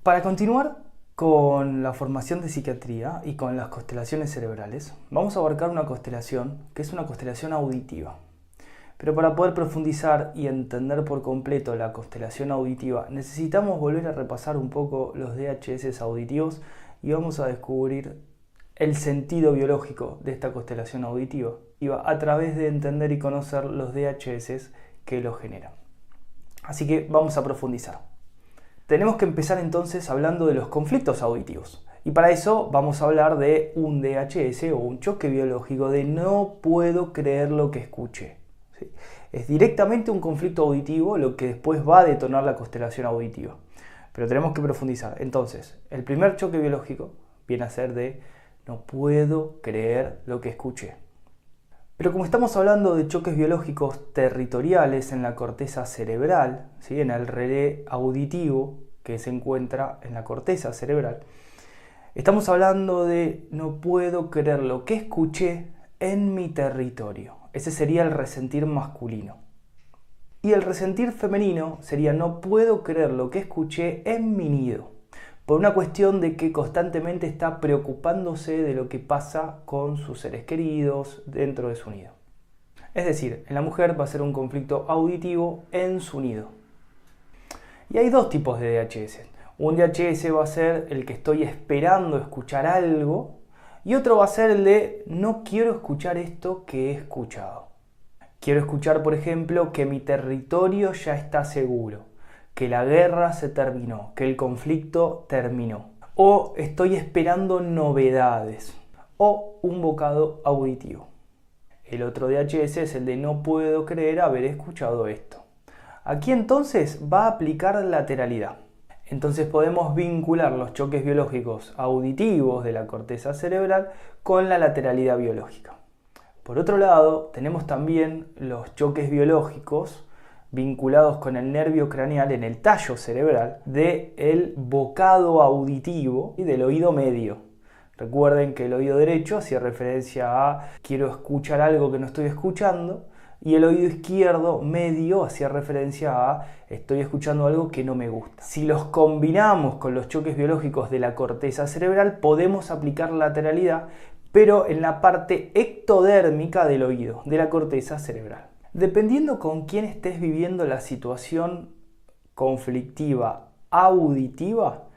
Para continuar con la formación de psiquiatría y con las constelaciones cerebrales, vamos a abarcar una constelación que es una constelación auditiva. Pero para poder profundizar y entender por completo la constelación auditiva, necesitamos volver a repasar un poco los DHS auditivos y vamos a descubrir el sentido biológico de esta constelación auditiva a través de entender y conocer los DHS que lo generan. Así que vamos a profundizar. Tenemos que empezar entonces hablando de los conflictos auditivos. Y para eso vamos a hablar de un DHS o un choque biológico de no puedo creer lo que escuché. ¿Sí? Es directamente un conflicto auditivo lo que después va a detonar la constelación auditiva. Pero tenemos que profundizar. Entonces, el primer choque biológico viene a ser de no puedo creer lo que escuché. Pero como estamos hablando de choques biológicos territoriales en la corteza cerebral, ¿sí? En el relé auditivo que se encuentra en la corteza cerebral, estamos hablando de no puedo creer lo que escuché en mi territorio. Ese sería el resentir masculino. Y el resentir femenino sería no puedo creer lo que escuché en mi nido. Por una cuestión de que constantemente está preocupándose de lo que pasa con sus seres queridos dentro de su nido. Es decir, en la mujer va a ser un conflicto auditivo en su nido. Y hay dos tipos de DHS. Un DHS va a ser el que estoy esperando escuchar algo y otro va a ser el de no quiero escuchar esto que he escuchado. Quiero escuchar, por ejemplo, que mi territorio ya está seguro, que la guerra se terminó, que el conflicto terminó. O estoy esperando novedades. O un bocado auditivo. El otro DHS es el de no puedo creer haber escuchado esto. Aquí entonces va a aplicar lateralidad. Entonces podemos vincular los choques biológicos auditivos de la corteza cerebral con la lateralidad biológica. Por otro lado, tenemos también los choques biológicos vinculados con el nervio craneal en el tallo cerebral del bocado auditivo y del oído medio. Recuerden que el oído derecho hacía referencia a quiero escuchar algo que no estoy escuchando y el oído izquierdo medio hacía referencia a estoy escuchando algo que no me gusta. Si los combinamos con los choques biológicos de la corteza cerebral podemos aplicar lateralidad, pero en la parte ectodérmica del oído, de la corteza cerebral. Dependiendo con quién estés viviendo la situación conflictiva auditiva,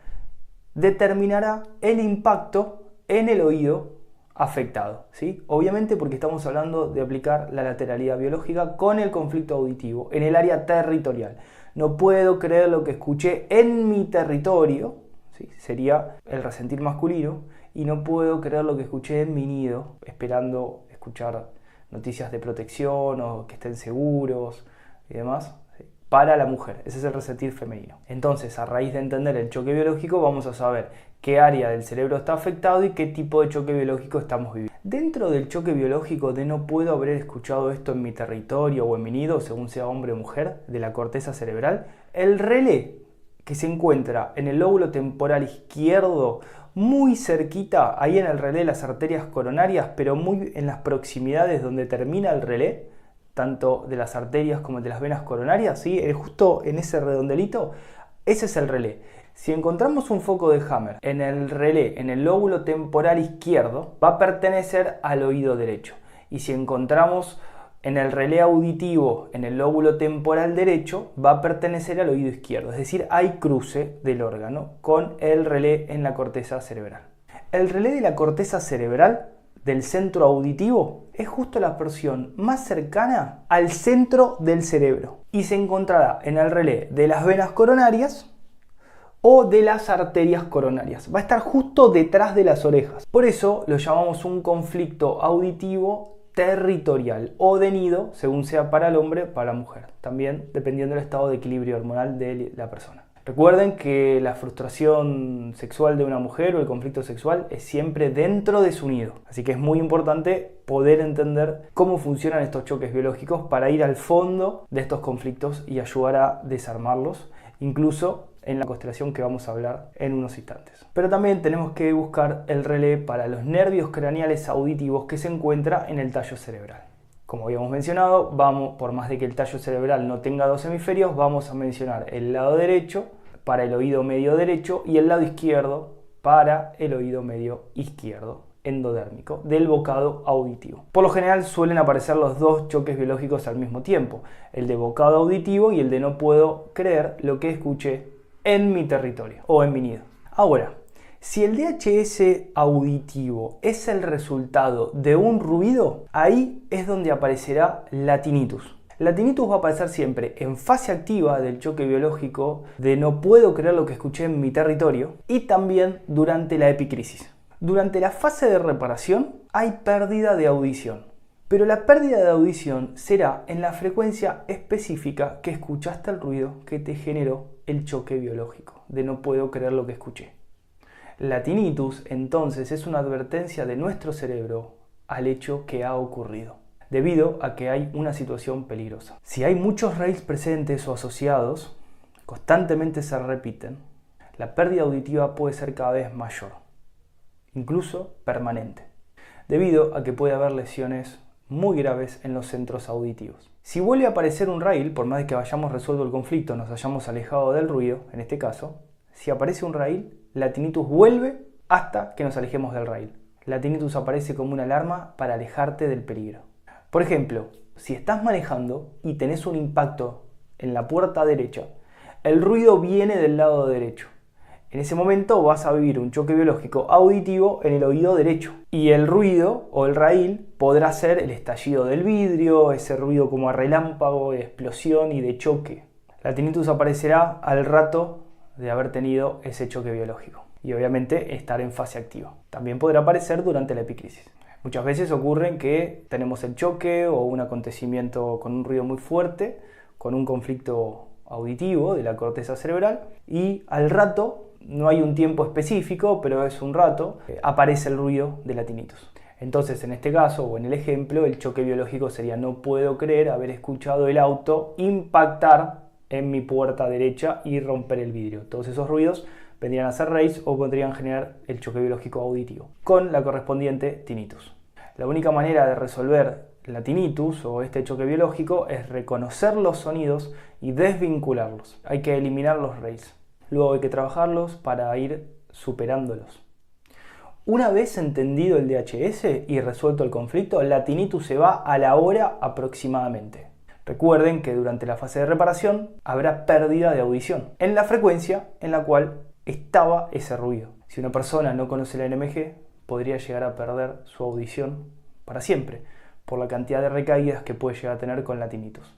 determinará el impacto en el oído afectado, ¿sí? Obviamente porque estamos hablando de aplicar la lateralidad biológica con el conflicto auditivo en el área territorial. No puedo creer lo que escuché en mi territorio, ¿sí? Sería el resentir masculino, y no puedo creer lo que escuché en mi nido, esperando escuchar noticias de protección o que estén seguros y demás, ¿sí? Para la mujer, ese es el resentir femenino. Entonces, a raíz de entender el choque biológico, vamos a saber qué área del cerebro está afectado y qué tipo de choque biológico estamos viviendo. Dentro del choque biológico de no puedo haber escuchado esto en mi territorio o en mi nido, según sea hombre o mujer, de la corteza cerebral, el relé que se encuentra en el lóbulo temporal izquierdo, muy cerquita, ahí en el relé de las arterias coronarias, pero muy en las proximidades donde termina el relé, tanto de las arterias como de las venas coronarias, ¿sí? Justo en ese redondelito, ese es el relé. Si encontramos un foco de Hammer en el relé, en el lóbulo temporal izquierdo, va a pertenecer al oído derecho. Y si encontramos en el relé auditivo, en el lóbulo temporal derecho, va a pertenecer al oído izquierdo. Es decir, hay cruce del órgano con el relé en la corteza cerebral. El relé de la corteza cerebral, del centro auditivo, es justo la porción más cercana al centro del cerebro. Y se encontrará en el relé de las venas coronarias o de las arterias coronarias. Va a estar justo detrás de las orejas. Por eso lo llamamos un conflicto auditivo territorial o de nido, según sea para el hombre o para la mujer, también dependiendo del estado de equilibrio hormonal de la persona. Recuerden que la frustración sexual de una mujer o el conflicto sexual es siempre dentro de su nido, así que es muy importante poder entender cómo funcionan estos choques biológicos para ir al fondo de estos conflictos y ayudar a desarmarlos, incluso en la constelación que vamos a hablar en unos instantes. Pero también tenemos que buscar el relé para los nervios craneales auditivos que se encuentra en el tallo cerebral. Como habíamos mencionado, por más de que el tallo cerebral no tenga dos hemisferios, vamos a mencionar el lado derecho para el oído medio derecho y el lado izquierdo para el oído medio izquierdo endodérmico del bocado auditivo. Por lo general suelen aparecer los dos choques biológicos al mismo tiempo, el de bocado auditivo y el de no puedo creer lo que escuché en mi territorio o en mi nido. Ahora, si el DHS auditivo es el resultado de un ruido, ahí es donde aparecerá la tinnitus. La tinnitus va a aparecer siempre en fase activa del choque biológico de no puedo creer lo que escuché en mi territorio y también durante la epicrisis. Durante la fase de reparación hay pérdida de audición, pero la pérdida de audición será en la frecuencia específica que escuchaste el ruido que te generó el choque biológico de no puedo creer lo que escuché. La tinnitus entonces es una advertencia de nuestro cerebro al hecho que ha ocurrido, debido a que hay una situación peligrosa. Si hay muchos rails presentes o asociados, constantemente se repiten, la pérdida auditiva puede ser cada vez mayor, incluso permanente, debido a que puede haber lesiones muy graves en los centros auditivos. Si vuelve a aparecer un rail, por más de que hayamos resuelto el conflicto, nos hayamos alejado del ruido, en este caso, si aparece un rail, la tinnitus vuelve hasta que nos alejemos del rail. La tinnitus aparece como una alarma para alejarte del peligro. Por ejemplo, si estás manejando y tenés un impacto en la puerta derecha, el ruido viene del lado derecho. En ese momento vas a vivir un choque biológico auditivo en el oído derecho. Y el ruido o el rail podrá ser el estallido del vidrio, ese ruido como a relámpago, de explosión y de choque. La tinnitus aparecerá al rato de haber tenido ese choque biológico y obviamente estar en fase activa. También podrá aparecer durante la epicrisis. Muchas veces ocurre que tenemos el choque o un acontecimiento con un ruido muy fuerte, con un conflicto auditivo de la corteza cerebral y al rato, no hay un tiempo específico, pero es un rato, aparece el ruido de la tinnitus. Entonces, en este caso o en el ejemplo, el choque biológico sería no puedo creer haber escuchado el auto impactar en mi puerta derecha y romper el vidrio. Todos esos ruidos vendrían a ser rails o podrían generar el choque biológico auditivo, con la correspondiente tinnitus. La única manera de resolver la tinnitus o este choque biológico es reconocer los sonidos y desvincularlos. Hay que eliminar los rails. Luego hay que trabajarlos para ir superándolos. Una vez entendido el DHS y resuelto el conflicto, la tinnitus se va a la hora aproximadamente. Recuerden que durante la fase de reparación habrá pérdida de audición en la frecuencia en la cual estaba ese ruido. Si una persona no conoce la NMG, podría llegar a perder su audición para siempre, por la cantidad de recaídas que puede llegar a tener con la tinnitus.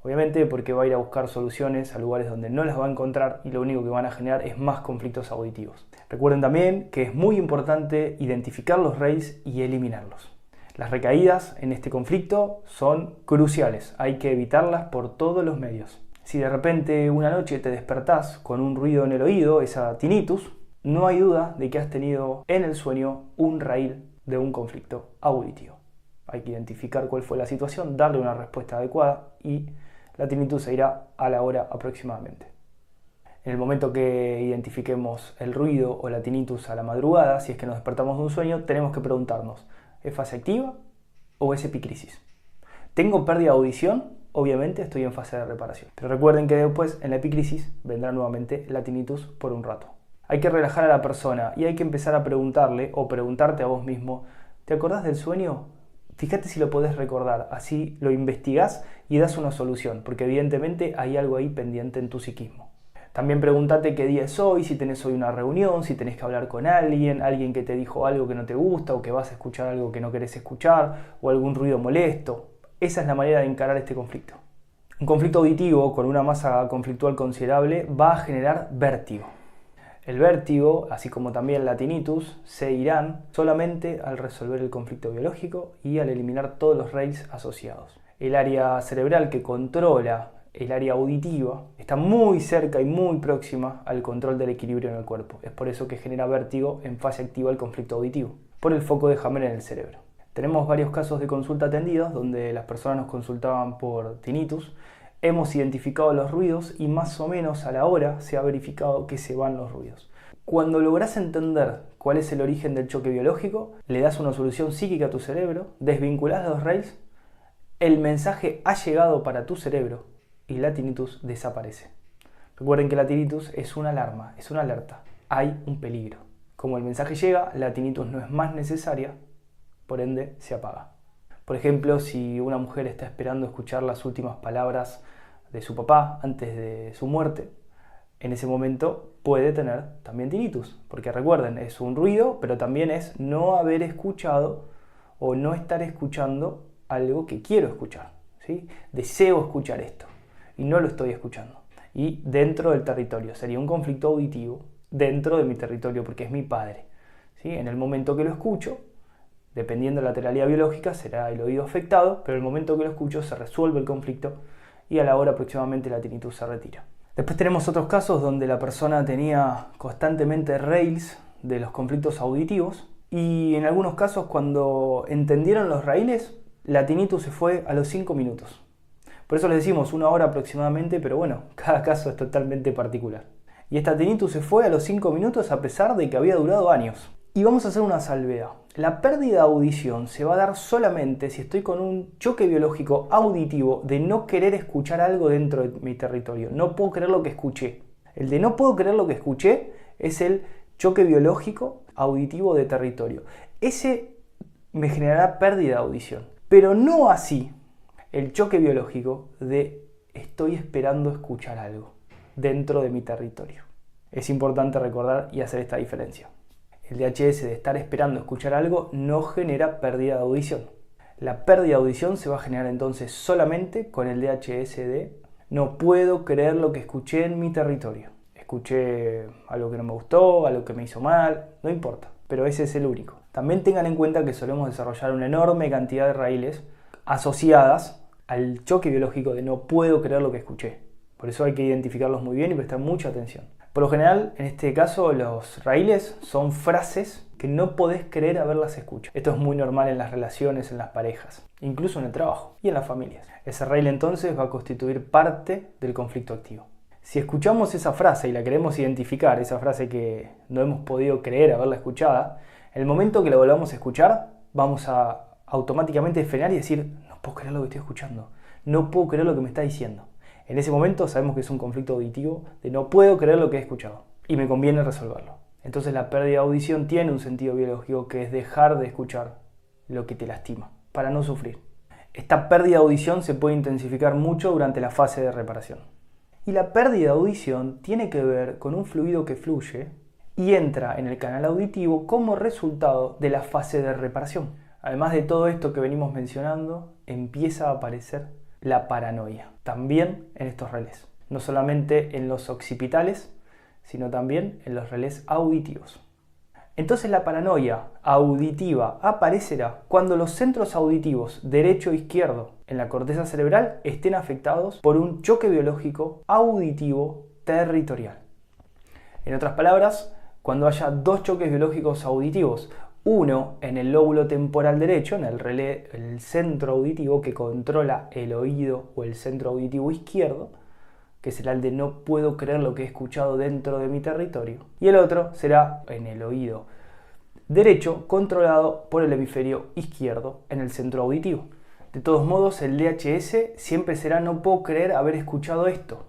Obviamente porque va a ir a buscar soluciones a lugares donde no las va a encontrar y lo único que van a generar es más conflictos auditivos. Recuerden también que es muy importante identificar los rails y eliminarlos. Las recaídas en este conflicto son cruciales, hay que evitarlas por todos los medios. Si de repente una noche te despertás con un ruido en el oído, esa tinnitus, no hay duda de que has tenido en el sueño un rail de un conflicto auditivo. Hay que identificar cuál fue la situación, darle una respuesta adecuada y la tinnitus se irá a la hora aproximadamente. En el momento que identifiquemos el ruido o la tinnitus a la madrugada, si es que nos despertamos de un sueño, tenemos que preguntarnos, ¿es fase activa o es epicrisis? ¿Tengo pérdida de audición? Obviamente estoy en fase de reparación. Pero recuerden que después, en la epicrisis, vendrá nuevamente la tinnitus por un rato. Hay que relajar a la persona y hay que empezar a preguntarle o preguntarte a vos mismo, ¿te acordás del sueño? Fíjate si lo podés recordar, así lo investigás y das una solución, porque evidentemente hay algo ahí pendiente en tu psiquismo. También pregúntate qué día es hoy, si tenés hoy una reunión, si tenés que hablar con alguien que te dijo algo que no te gusta o que vas a escuchar algo que no querés escuchar o algún ruido molesto. Esa es la manera de encarar este conflicto. Un conflicto auditivo con una masa conflictual considerable va a generar vértigo. El vértigo, así como también la tinnitus, se irán solamente al resolver el conflicto biológico y al eliminar todos los rails asociados. El área cerebral que controla el área auditiva está muy cerca y muy próxima al control del equilibrio en el cuerpo. Es por eso que genera vértigo en fase activa el conflicto auditivo, por el foco de Hammer en el cerebro. Tenemos varios casos de consulta atendidos donde las personas nos consultaban por tinnitus. Hemos identificado los ruidos y más o menos a la hora se ha verificado que se van los ruidos. Cuando lográs entender cuál es el origen del choque biológico, le das una solución psíquica a tu cerebro, desvinculás los rails, el mensaje ha llegado para tu cerebro y la tinnitus desaparece. Recuerden que la tinnitus es una alarma, es una alerta. Hay un peligro. Como el mensaje llega, la tinnitus no es más necesaria, por ende se apaga. Por ejemplo, si una mujer está esperando escuchar las últimas palabras de su papá antes de su muerte, en ese momento puede tener también tinnitus. Porque recuerden, es un ruido, pero también es no haber escuchado o no estar escuchando algo que quiero escuchar, ¿sí? Deseo escuchar esto y no lo estoy escuchando. Y dentro del territorio, sería un conflicto auditivo dentro de mi territorio porque es mi padre, ¿sí? En el momento que lo escucho, dependiendo de la lateralidad biológica, será el oído afectado, pero en el momento que lo escucho se resuelve el conflicto y a la hora aproximadamente la tinnitus se retira. Después tenemos otros casos donde la persona tenía constantemente rails de los conflictos auditivos y en algunos casos cuando entendieron los raíles, la tinnitus se fue a los 5 minutos. Por eso les decimos 1 hora aproximadamente, pero bueno, cada caso es totalmente particular. Y esta tinnitus se fue a los 5 minutos a pesar de que había durado años. Y vamos a hacer una salvedad. La pérdida de audición se va a dar solamente si estoy con un choque biológico auditivo de no querer escuchar algo dentro de mi territorio. No puedo creer lo que escuché. El de no puedo creer lo que escuché es el choque biológico auditivo de territorio. Ese me generará pérdida de audición. Pero no así el choque biológico de estoy esperando escuchar algo dentro de mi territorio. Es importante recordar y hacer esta diferencia. El DHS de estar esperando escuchar algo no genera pérdida de audición. La pérdida de audición se va a generar entonces solamente con el DHS de no puedo creer lo que escuché en mi territorio. Escuché algo que no me gustó, algo que me hizo mal, no importa, pero ese es el único. También tengan en cuenta que solemos desarrollar una enorme cantidad de raíles asociadas al choque biológico de no puedo creer lo que escuché. Por eso hay que identificarlos muy bien y prestar mucha atención. Por lo general, en este caso, los raíles son frases que no podés creer haberlas escuchado. Esto es muy normal en las relaciones, en las parejas, incluso en el trabajo y en las familias. Ese raíl entonces va a constituir parte del conflicto activo. Si escuchamos esa frase y la queremos identificar, esa frase que no hemos podido creer haberla escuchada, en el momento que la volvamos a escuchar, vamos a automáticamente frenar y decir, no puedo creer lo que estoy escuchando, no puedo creer lo que me está diciendo. En ese momento sabemos que es un conflicto auditivo de no puedo creer lo que he escuchado y me conviene resolverlo. Entonces la pérdida de audición tiene un sentido biológico que es dejar de escuchar lo que te lastima para no sufrir. Esta pérdida de audición se puede intensificar mucho durante la fase de reparación. Y la pérdida de audición tiene que ver con un fluido que fluye y entra en el canal auditivo como resultado de la fase de reparación. Además de todo esto que venimos mencionando, empieza a aparecer la paranoia, también en estos relés. No solamente en los occipitales, sino también en los relés auditivos. Entonces la paranoia auditiva aparecerá cuando los centros auditivos derecho e izquierdo en la corteza cerebral estén afectados por un choque biológico auditivo territorial. En otras palabras, cuando haya dos choques biológicos auditivos, uno en el lóbulo temporal derecho, en el centro auditivo que controla el oído o el centro auditivo izquierdo, que será el de no puedo creer lo que he escuchado dentro de mi territorio. Y el otro será en el oído derecho, controlado por el hemisferio izquierdo, en el centro auditivo. De todos modos, el DHS siempre será no puedo creer haber escuchado esto.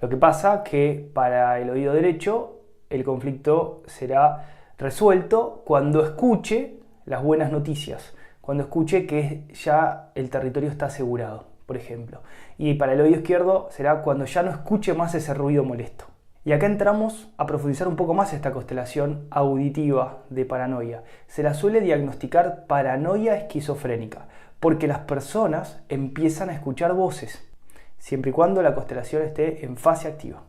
Lo que pasa que para el oído derecho el conflicto será resuelto cuando escuche las buenas noticias, cuando escuche que ya el territorio está asegurado, por ejemplo. Y para el oído izquierdo será cuando ya no escuche más ese ruido molesto. Y acá entramos a profundizar un poco más esta constelación auditiva de paranoia. Se la suele diagnosticar paranoia esquizofrénica, porque las personas empiezan a escuchar voces, siempre y cuando la constelación esté en fase activa.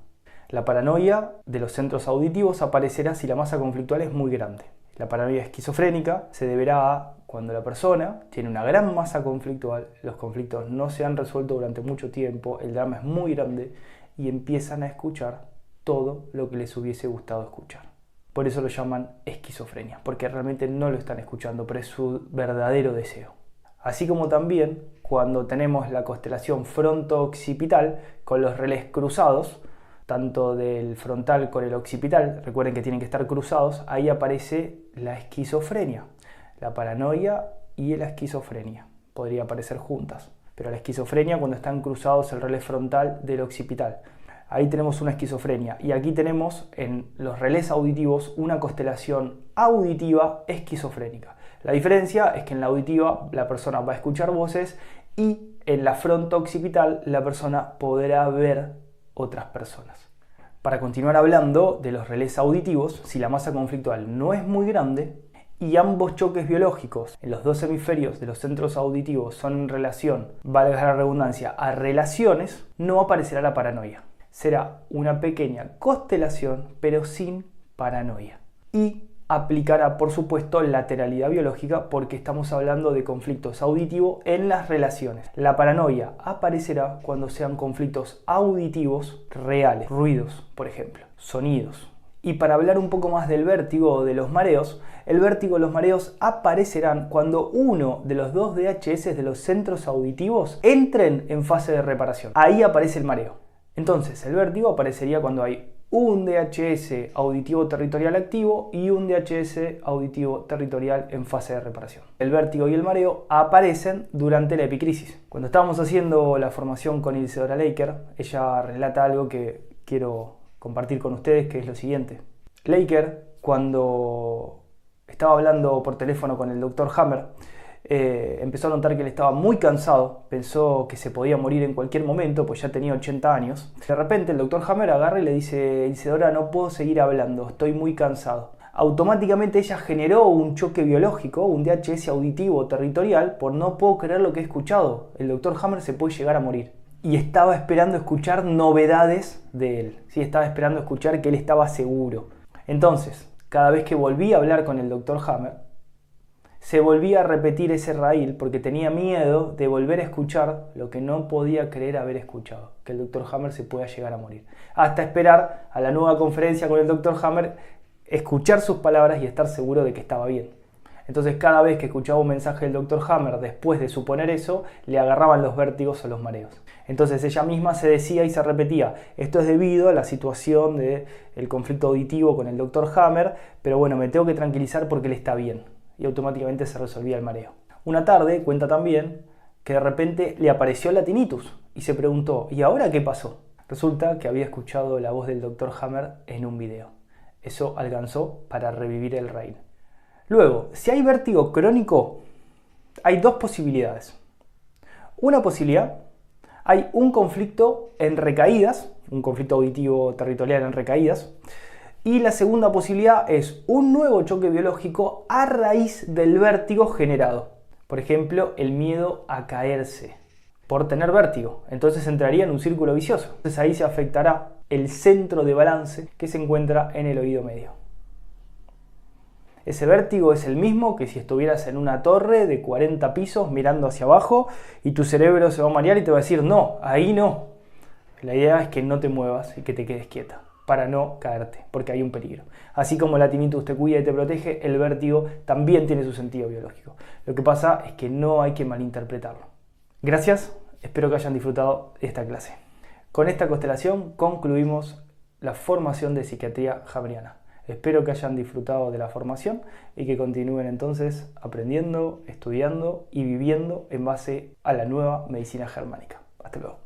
La paranoia de los centros auditivos aparecerá si la masa conflictual es muy grande. La paranoia esquizofrénica se deberá a cuando la persona tiene una gran masa conflictual, los conflictos no se han resuelto durante mucho tiempo, el drama es muy grande y empiezan a escuchar todo lo que les hubiese gustado escuchar. Por eso lo llaman esquizofrenia, porque realmente no lo están escuchando, pero es su verdadero deseo. Así como también cuando tenemos la constelación fronto-occipital con los relés cruzados, tanto del frontal con el occipital, recuerden que tienen que estar cruzados, ahí aparece la esquizofrenia, la paranoia y la esquizofrenia, podría aparecer juntas, pero la esquizofrenia cuando están cruzados el relé frontal del occipital. ahí tenemos una esquizofrenia. Y aquí tenemos en los relés auditivos una constelación auditiva esquizofrénica. La diferencia es que en la auditiva la persona va a escuchar voces y en la fronto-occipital la persona podrá ver otras personas. Para continuar hablando de los relés auditivos, si la masa conflictual no es muy grande y ambos choques biológicos en los dos hemisferios de los centros auditivos son en relación, valga la redundancia, a relaciones, no aparecerá la paranoia. Será una pequeña constelación, pero sin paranoia. Y aplicará, por supuesto, lateralidad biológica porque estamos hablando de conflictos auditivos en las relaciones. La paranoia aparecerá cuando sean conflictos auditivos reales, ruidos, por ejemplo, sonidos. Y para hablar un poco más del vértigo o de los mareos, el vértigo y los mareos aparecerán cuando uno de los dos DHS de los centros auditivos entren en fase de reparación. Ahí aparece el mareo. Entonces, el vértigo aparecería cuando hay un DHS auditivo territorial activo y un DHS auditivo territorial en fase de reparación. El vértigo y el mareo aparecen durante la epicrisis. Cuando estábamos haciendo la formación con Isidora Laker, ella relata algo que quiero compartir con ustedes, que es lo siguiente. Laker, cuando estaba hablando por teléfono con el Dr. Hammer, empezó a notar que él estaba muy cansado, pensó que se podía morir en cualquier momento, pues ya tenía 80 años. De repente el Dr. Hammer agarra y le dice: Isidora, no puedo seguir hablando, estoy muy cansado. Automáticamente ella generó un choque biológico, un DHS auditivo territorial, por no puedo creer lo que he escuchado. El Dr. Hammer se puede llegar a morir. Y estaba esperando escuchar novedades de él. ¿Sí? Estaba esperando escuchar que él estaba seguro. Entonces, cada vez que volví a hablar con el Dr. Hammer, se volvía a repetir ese raíl porque tenía miedo de volver a escuchar lo que no podía creer haber escuchado, que el Dr. Hammer se pueda llegar a morir. Hasta esperar a la nueva conferencia con el Dr. Hammer, escuchar sus palabras y estar seguro de que estaba bien. Entonces cada vez que escuchaba un mensaje del Dr. Hammer después de suponer eso, le agarraban los vértigos o los mareos. Entonces ella misma se decía y se repetía: esto es debido a la situación del conflicto auditivo con el Dr. Hammer, pero bueno, me tengo que tranquilizar porque él está bien. Y automáticamente se resolvía el mareo. Una tarde cuenta también que de repente le apareció la tinnitus y se preguntó: ¿y ahora qué pasó? Resulta que había escuchado la voz del Dr. Hammer en un video. Eso alcanzó para revivir el raíl. Luego, si hay vértigo crónico, hay dos posibilidades. Una posibilidad, hay un conflicto en recaídas, un conflicto auditivo territorial en recaídas. Y la segunda posibilidad es un nuevo choque biológico a raíz del vértigo generado. Por ejemplo, el miedo a caerse por tener vértigo. Entonces entraría en un círculo vicioso. Entonces ahí se afectará el centro de balance que se encuentra en el oído medio. Ese vértigo es el mismo que si estuvieras en una torre de 40 pisos mirando hacia abajo y tu cerebro se va a marear y te va a decir: no, ahí no. La idea es que no te muevas y que te quedes quieta para no caerte, porque hay un peligro. Así como la tinnitus te cuida y te protege, el vértigo también tiene su sentido biológico. Lo que pasa es que no hay que malinterpretarlo. Gracias, espero que hayan disfrutado de esta clase. Con esta constelación concluimos la formación de psiquiatría hammeriana. Espero que hayan disfrutado de la formación y que continúen entonces aprendiendo, estudiando y viviendo en base a la nueva medicina germánica. Hasta luego.